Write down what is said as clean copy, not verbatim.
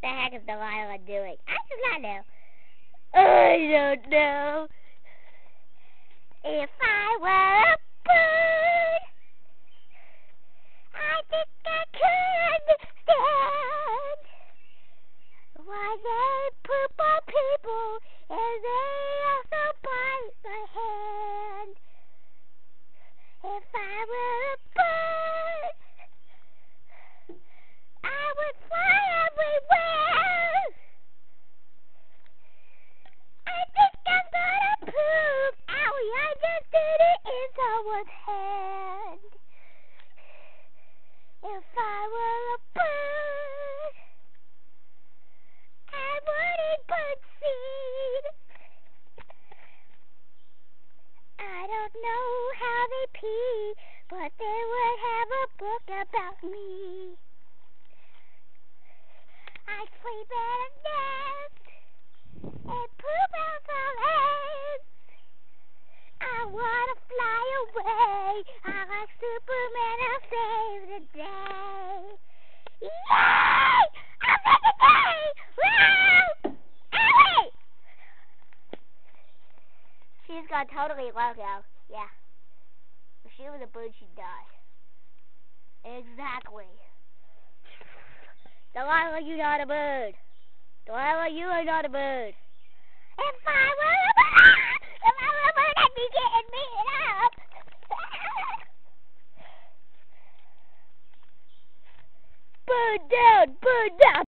the heck is Delilah doing? I do not know. I don't know. If I were a bird, I think I could understand why they poop on people and they also bite my hand. If I were a bird, I would fly everywhere. I think I'm gonna poop. Owie, I just did it in someone's hand. If I were a bird, I would eat birdseed. I don't know how they pee, but they would have a book about me. I sleep in a nest and poop out some eggs. I wanna fly away. I like Superman, I'll save the day. Yay! I'll save the day! Woo! Owie! She's gone totally loco. Yeah. If she was a bird, she'd die. Exactly. Delilah, you're not a bird. Delilah, you are not a bird. If I were a bird, I'd be getting beaten up. Bird down, bird down.